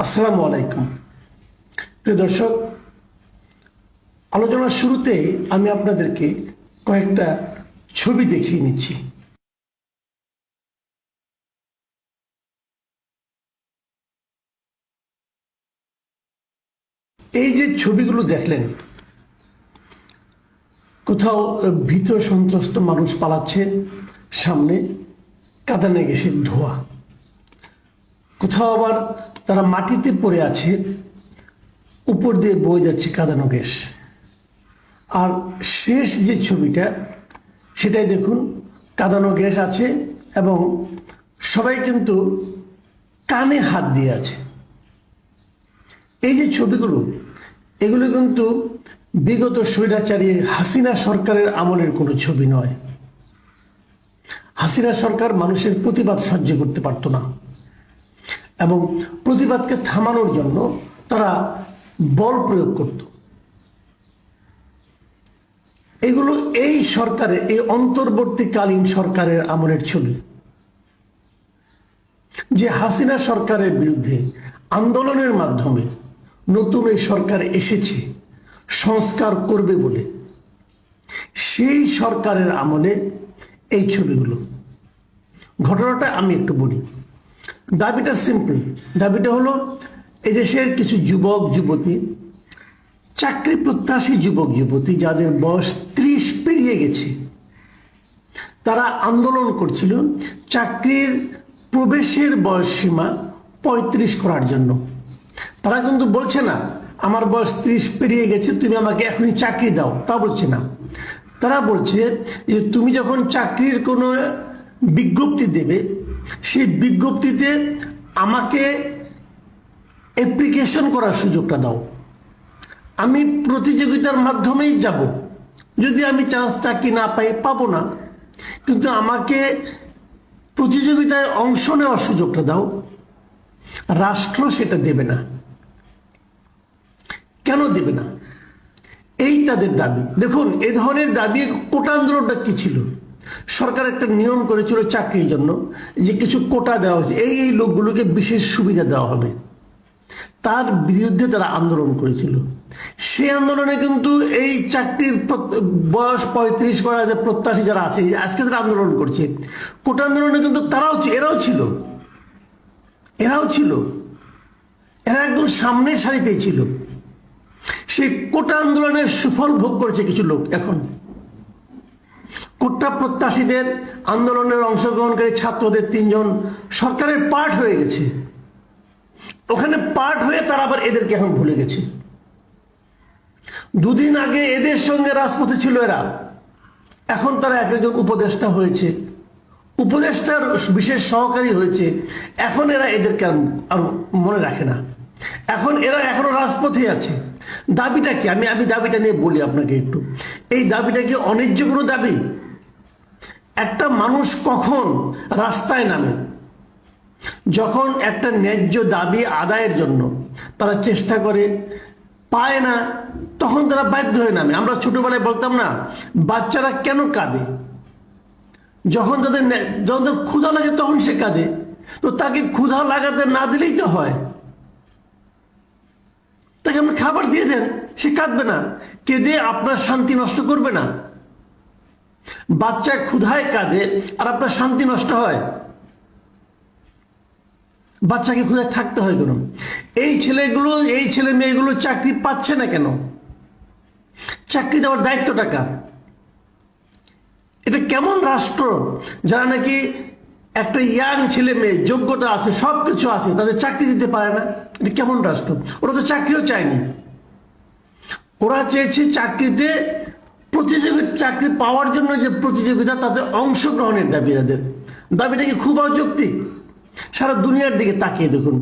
আসসালামু আলাইকুম প্রিয় দর্শক, আলোচনার শুরুতে আমি আপনাদেরকে কয়েকটা ছবি দেখিয়ে নিচ্ছি। এই যে ছবিগুলো দেখলেন, কোথাও ভীত সন্ত্রস্ত মানুষ পালাচ্ছে, সামনে কাঁদানে গ্যাসের ধোঁয়া, কোথাও আবার তারা মাটিতে পড়ে আছে, উপর দিয়ে বয়ে যাচ্ছে কাঁদানো গ্যাস। আর শেষ যে ছবিটা, সেটাই দেখুন, কাঁদানো গ্যাস আছে এবং সবাই কিন্তু কানে হাত দিয়ে আছে। এই যে ছবিগুলো, এগুলো কিন্তু বিগত স্বৈরাচারী হাসিনা সরকারের আমলের কোনো ছবি নয়। হাসিনা সরকার মানুষের প্রতিবাদ সহ্য করতে পারত না এবং প্রতিবাদকে থামানোর জন্য তারা বল প্রয়োগ করত। এগুলো এই সরকারের, এই অন্তর্বর্তীকালীন সরকারের আমলের ছবি, যে হাসিনা সরকারের বিরুদ্ধে আন্দোলনের মাধ্যমে নতুন এই সরকার এসেছে সংস্কার করবে বলে। সেই সরকারের আমলে এই ছবিগুলো। ঘটনাটা আমি একটু বলি। দাবিটা সিম্পল। দাবিটা হলো, এদেশের কিছু যুবক যুবতী, চাকরি প্রত্যাশী যুবক যুবতী যাদের বয়স 30 পেরিয়ে গেছে, তারা আন্দোলন করছিল চাকরির প্রবেশের বয়স সীমা 35 করার জন্য। তারা কিন্তু বলছে না আমার বয়স 30 পেরিয়ে গেছে, তুমি আমাকে এখনই চাকরি দাও, তা বলছে না। তারা বলছে যে তুমি যখন চাকরির কোনো বিজ্ঞপ্তি দেবে, সেই বিজ্ঞপ্তিতে আমাকে অ্যাপ্লিকেশন করার সুযোগটা দাও। আমি প্রতিযোগিতার মাধ্যমেই যাব, যদি আমি চাকরি না পাই, পাবো না, কিন্তু আমাকে প্রতিযোগিতায় অংশ নেওয়ার সুযোগটা দাও। রাষ্ট্র সেটা দেবে না। কেন দেবে না? এই তাদের দাবি। দেখুন, এ ধরনের দাবি, কোটা আন্দোলনটা কি ছিল? সরকার একটা নিয়ম করেছিল চাকরির জন্য, যে কিছু কোটা দেওয়া হয়েছে, এই লোকগুলোকে বিশেষ সুবিধা দেওয়া হবে। তার বিরুদ্ধে তারা আন্দোলন করেছিল। সেই আন্দোলনে কিন্তু এই চাকরির বয়স 35 করা যে প্রত্যাশী যারা আছে, আজকে যারা আন্দোলন করছে, কোটা আন্দোলনে কিন্তু এরাও ছিল। এরা একদম সামনের সারিতেই ছিল। সেই কোটা আন্দোলনের সুফল ভোগ করেছে কিছু লোক। এখন কোটা প্রত্যাশীদের আন্দোলনের অংশগ্রহণকারী ছাত্রদের 3 জন সরকারের পার্ট হয়ে গেছে। ওখানে পার্ট হয়ে তারা আবার এদেরকে এখন ভুলে গেছে। দুদিন আগে এদের সঙ্গে রাজপথে ছিল এরা, এখন তারা একজন উপদেষ্টা হয়েছে, উপদেষ্টার বিশেষ সহকারী হয়েছে। এখন এরা এদেরকে আর মনে রাখে না। এখন এরা এখনো রাজপথে আছে। দাবিটা কি? আমি দাবিটা নিয়ে বলি আপনাকে একটু। এই দাবিটা কি অন্যায্য কোনো দাবি? একটা মানুষ কখন রাস্তায় নামে? যখন একটা ন্যায্য দাবি আদায়ের জন্য তারা চেষ্টা করে, পায় না, তখন তারা বাধ্য হয়ে নামে। আমরা ছোটবেলায় বলতাম না, বাচ্চারা কেন কাঁদে? যখন তাদের ক্ষুধা লাগে তখন সে কাঁদে। তো তাকে ক্ষুধা লাগাতে না দিলেই তো হয়। তাকে আপনি খাবার দিয়ে দেন, সে কাঁদবে না। কেঁদে আপনার শান্তি নষ্ট করবে না। বাচ্চা ক্ষুধায় কাঁদে আর আপনার শান্তি নষ্ট হয়? বাচ্চাকে ক্ষুধায় থাকতে হয় কেন? এই ছেলে মেয়েগুলো চাকরি পাচ্ছে না কেন? চাকরি দেওয়ার দায়িত্বটা কার? এটা কেমন রাষ্ট্র, যারা নাকি একটা ইয়াং ছেলে মেয়ে, যোগ্যতা আছে, সবকিছু আছে, তাদের চাকরি দিতে পারে না? এটা কেমন রাষ্ট্র? ওরা তো চাকরিও চায়নি। ওরা চেয়েছে চাকরিতে চাকরি পাওয়ার জন্য যে প্রতিযোগিতা, তাতে অংশগ্রহণের দাবি। তাদের দাবিটা কি খুব অযৌক্তিক? সারা দুনিয়ার দিকে তাকিয়ে দেখুন।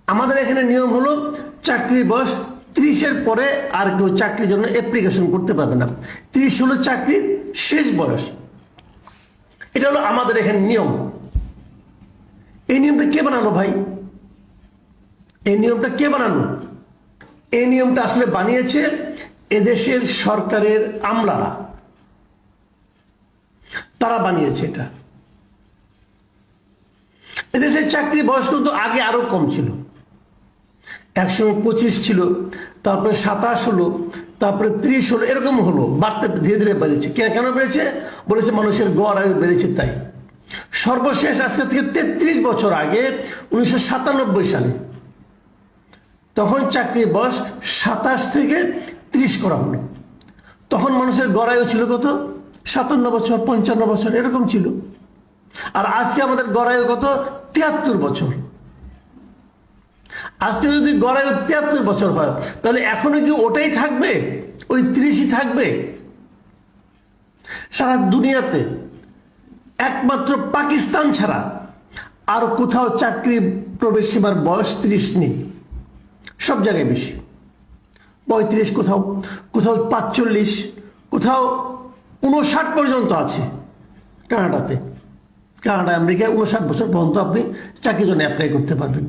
আমাদের এখানে নিয়ম হলো চাকরির বয়স 30-এর পরে আর কেউ চাকরির জন্য অ্যাপ্লিকেশন করতে পারবে না। 30 হলো চাকরির শেষ বয়স। এটা হলো আমাদের এখানে নিয়ম। এই নিয়মটা কে বানালো ভাই? এই নিয়মটা কে বানালো? এই নিয়মটা আসলে বানিয়েছে এদেশের সরকারের আমলারা। তারা বানিয়েছে এটা। এদেশের চাকরি বয়স কিন্তু আগে আরো কম ছিল, একসময় 25 ছিল, তারপরে 27 হলো, তারপরে 30 হলো, এরকম হলো, বাড়তে ধীরে ধীরে বেড়েছে। কেন বেড়েছে? বলেছে মানুষের গড় আয়ু বেড়েছে তাই। সর্বশেষ আজকে থেকে 33 বছর আগে 1997 সালে তখন চাকরির বয়স 27 থেকে 30 করা হলো। তখন মানুষের গড় আয়ু ছিল কত? 57 বছর, 55 বছর, এরকম ছিল। আর আজকে আমাদের গড় আয়ু কত? 73 বছর। আজকে যদি গড় আয়ু 73 বছর হয়, তাহলে এখনো কি ওটাই থাকবে? ওই 30ই থাকবে? সারা দুনিয়াতে একমাত্র পাকিস্তান ছাড়া আর কোথাও চাকরি প্রবেশ সীমার বয়স 30 নেই। সব জায়গায় বেশি, 35, কোথাও কোথাও 45, কোথাও 59 পর্যন্ত আছে। কানাডায়, আমেরিকায় 59 বছর পর্যন্ত আপনি চাকরির জন্য অ্যাপ্লাই করতে পারবেন।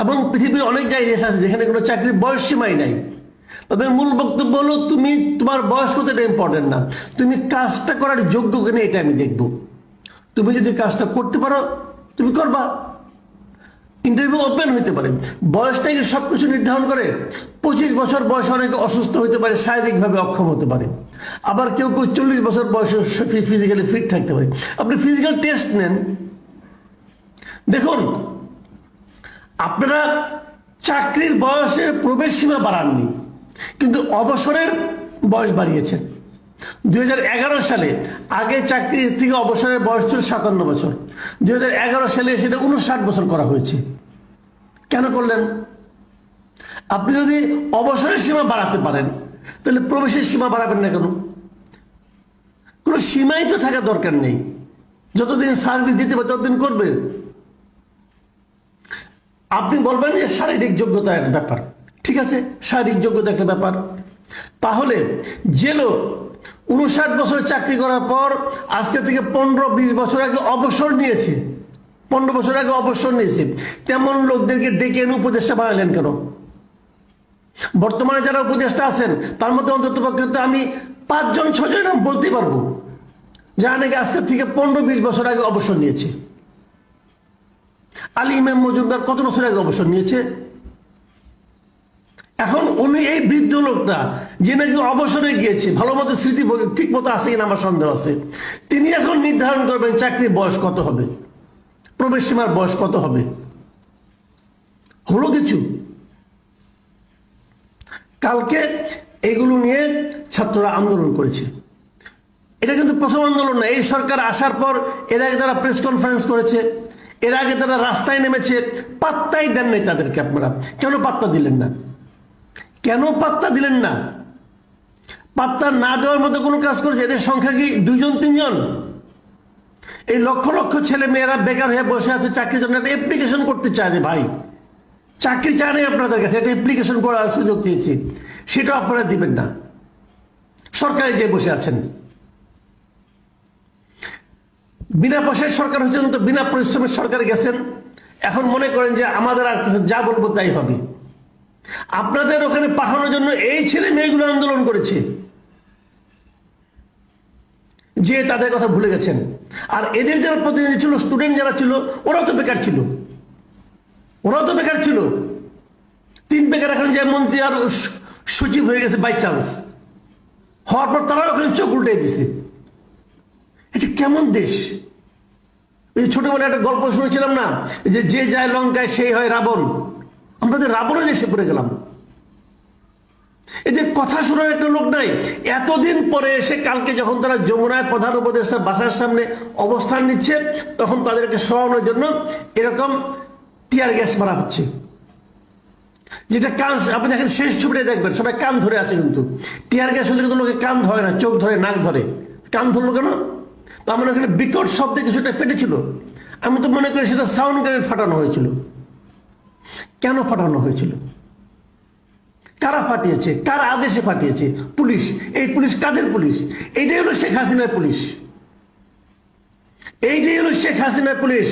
এবং পৃথিবীর অনেক জায়গায় আছে যেখানে কোনো চাকরির বয়স সীমাই নাই। তাদের মূল বক্তব্য হলো তোমার বয়স কত এটা ইম্পর্টেন্ট না, তুমি কাজটা করার যোগ্য কিনা এটা আমি দেখব। তুমি যদি কাজটা করতে পারো তুমি করবা, ইন্টারভিউ ওপেন হইতে পারে। বয়সটাকে সবকিছু নির্ধারণ করে। 25 বছর বয়সে অনেকে অসুস্থ হতে পারে, শারীরিকভাবে অক্ষম হতে পারে। আবার কেউ 40 বছর বয়সে ফিজিক্যালি ফিট থাকতে পারে। আপনি ফিজিক্যাল টেস্ট নেন, দেখুন আপনারা চাকরির বয়সের প্রবেশ সীমা বাড়াননি, কিন্তু অবসরের বয়স বাড়িয়েছেন। 2011 সালে আগে চাকরি থেকে অবসরের বয়স ছিল 57 বছর, 2011 সালে সেটা 59 বছর করা হয়েছে। কেন করলেন? আপনি যদি অবসরের সীমা বাড়াতে পারেন তাহলে প্রবেশের সীমা বাড়াবেন না কেন? কোনো সীমাই তো থাকা দরকার নেই, যতদিন সার্ভিস দিতে পারে ততদিন করবে। আপনি বলবেন যে শারীরিক যোগ্যতা একটা ব্যাপার, ঠিক আছে, শারীরিক যোগ্যতা একটা ব্যাপার। তাহলে যে লোক 59 বছর চাকরি করার পর আজকে থেকে 15-20 বছর আগে অবসর নিয়েছে, 15 বছর আগে অবসর নিয়েছে, তেমন লোকদেরকে ডেকে এনে উপদেষ্টা বানালেন কেন? বর্তমানে যারা উপদেষ্টা আছেন তার মধ্যে অন্তত পক্ষে আমি 5-6 নাম বলতে পারবো যারা নাকি আজকে থেকে 15-20 বছর আগে অবসর নিয়েছে। আলী ইমাম মজুমদার কত বছর আগে অবসর নিয়েছে? এখন উনি এই বৃদ্ধ লোকটা যে নাকি অবসরে গিয়েছে, ভালো মতো স্মৃতি ঠিক মতো আছে কিনা আমার সন্দেহ আছে, তিনি এখন নির্ধারণ করবেন চাকরির বয়স কত হবে, প্রবেশ সীমার বয়স কত হবে। হলো কিছু? কালকে এগুলো নিয়ে ছাত্ররা আন্দোলন করেছে। এটা কিন্তু প্রথম আন্দোলন না, এই সরকার আসার পর এর আগে তারা প্রেস কনফারেন্স করেছে, এর আগে তারা রাস্তায় নেমেছে, পাত্তাই দেন নাই তাদেরকে। আপনারা কেন পাত্তা দিলেন না? কেন পাত্তা দিলেন না? পাত্তা না দেওয়ার মতো কোনো কাজ করেছে? এদের সংখ্যা কি 2-3 এই লক্ষ লক্ষ ছেলে মেয়েরা বেকার হয়ে বসে আছে, চাকরির জন্য একটা অ্যাপ্লিকেশন করতে চায় যে ভাই চাকরি চায় নাই আপনাদের কাছে, একটা অ্যাপ্লিকেশন করার সুযোগ চেয়েছি, সেটা আপনারা দিবেন না, সরকারে যে বসে আছেন। বিনা পয়সায় সরকার হচ্ছে, তো বিনা পরিশ্রমের সরকারে গেছেন, এখন মনে করেন যে আমাদের আর যা বলবো তাই হবে। আপনাদের ওখানে পাঠানোর জন্য এই ছেলে মেয়েগুলো আন্দোলন করেছে, যে তাদের কথা ভুলে গেছেন। আর এদের যারা প্রতিনিধি ছিল, স্টুডেন্ট যারা ছিল, ওরাও তো বেকার ছিল, 3 বেকার এখন যে মন্ত্রী আর সচিব হয়ে গেছে বাই চান্স, হওয়ার পর তারা ওখানে চোখ উল্টে দিছে। এটা কেমন দেশ? এই ছোটবেলায় একটা গল্প শুনেছিলাম না, যে যায় লঙ্কায় সেই হয় রাবণ। আমরা তো রাবণের দেশে পড়ে গেলাম। এদের কথা শোনার একটা লোক নাই। এতদিন পরে এসে কালকে যখন তারা যমুনায় প্রধান উপদেষ্টার বাসার সামনে অবস্থান নিচ্ছে, তখন তাদেরকে সরানোর জন্য এরকম টিয়ার গ্যাস মারা হচ্ছে, যেটা কান, আপনি দেখেন শেষ ছবিটা দেখবেন সবাই কান ধরে আছে, কিন্তু টিয়ার গ্যাস হলে কিন্তু লোকে কান ধরে না, চোখ ধরে, নাক ধরে। কান ধরলো কেন? তার মানে ওখানে বিকট শব্দে কিছুটা ফেটেছিল। আমি তো মনে করি সেটা সাউন্ড গ্রেনেড ফাটানো হয়েছিল। কেন ফাটানো হয়েছিল? কারা ফাটিয়েছে? কার আদেশে ফাটিয়েছে? পুলিশ। এই পুলিশ কাদের পুলিশ? এইটাই হলো শেখ হাসিনার পুলিশ, এইটাই হলো শেখ হাসিনার পুলিশ।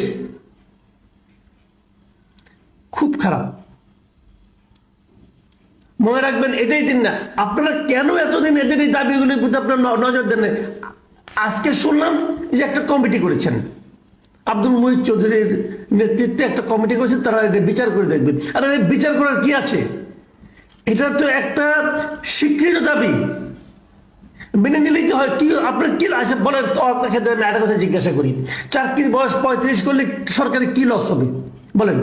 খুব খারাপ, মনে রাখবেন। এটাই দিন না, আপনারা কেন এতদিন এদের এই দাবিগুলির প্রতি আপনার নজর দেন? আজকে শুনলাম যে একটা কমিটি করেছেন, আব্দুল মুহিত চৌধুরীর নেতৃত্বে একটা কমিটি করেছে, তারা এটা বিচার করে দেখবে। আর এই বিচার করার কি আছে? এটা তো একটা স্বীকৃত দাবি, মেনে নিলেই তো হয়। কি আপনার কি আছে বলেন তো? আপনার ক্ষেত্রে আমি একটা কথা জিজ্ঞাসা করি, চাকরির বয়স 35 করলে সরকারের কি লস হবে বলেন?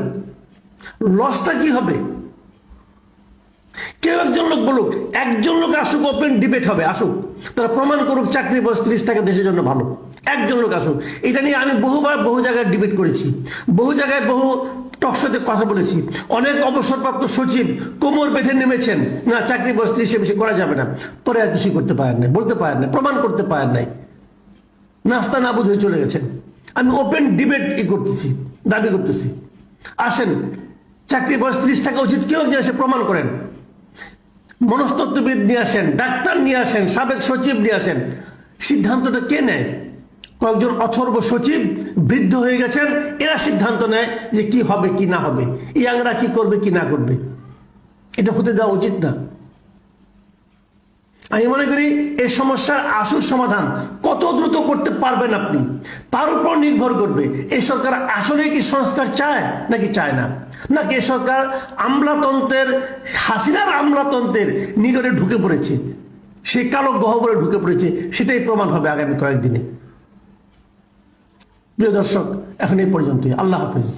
লসটা কি হবে? কেউ একজন লোক বলুক, একজন লোক আসুক, ওপেন ডিবেট হবে, আসুক, তারা প্রমাণ করুক চাকরি বয়স 30 টাকা দেশের জন্য ভালো। একজন লোক আসুক। এটা নিয়ে আমি বহুবার বহু জায়গায় ডিবেট করেছি, বহু জায়গায় বহু টকশোতে কথা বলেছি। অনেক অবসরপ্রাপ্ত সচিব কোমর বেঁধে নেমেছেন, না চাকরি বয়স 30 বেশি করা যাবে না, পরে আর কিছুই করতে পারেন নাই, বলতে পারেন নাই, প্রমাণ করতে পারেন নাই, নাস্তা নাবুদ হয়ে চলে গেছেন। আমি ওপেন ডিবেট করতেছি, দাবি করতেছি, আসেন চাকরি বয়স 30 টাকা উচিত, কেউ যে এসে প্রমাণ করেন। মনস্তত্ত্ববিদ নিয়ে আসেন, ডাক্তার নিয়ে আসেন, সাবেক সচিব নিয়ে আসেন। সিদ্ধান্তটা কে নেয়? কয়েকজন অথর্ব সচিব বৃদ্ধ হয়ে গেছেন, এরা সিদ্ধান্ত নেয় যে কি হবে কি না হবে, ইয়াংরা কি করবে কি না করবে। এটা হতে দেওয়া উচিত না। আমি মনে করি এই সমস্যার আসল সমাধান কত দ্রুত করতে পারবেন আপনি, তার উপর নির্ভর করবে এই সরকার আসলে কি সংস্কার চায় নাকি চায় না, নাকি এই সরকার আমলাতন্ত্রের, হাসিনার আমলাতন্ত্রের নিগড়ে ঢুকে পড়েছে, সেই কালো গহ্বরে ঢুকে পড়েছে। সেটাই প্রমাণ হবে আগামী কয়েকদিনে। প্রিয় দর্শক, এখন এই পর্যন্তই। আল্লাহ হাফেজ।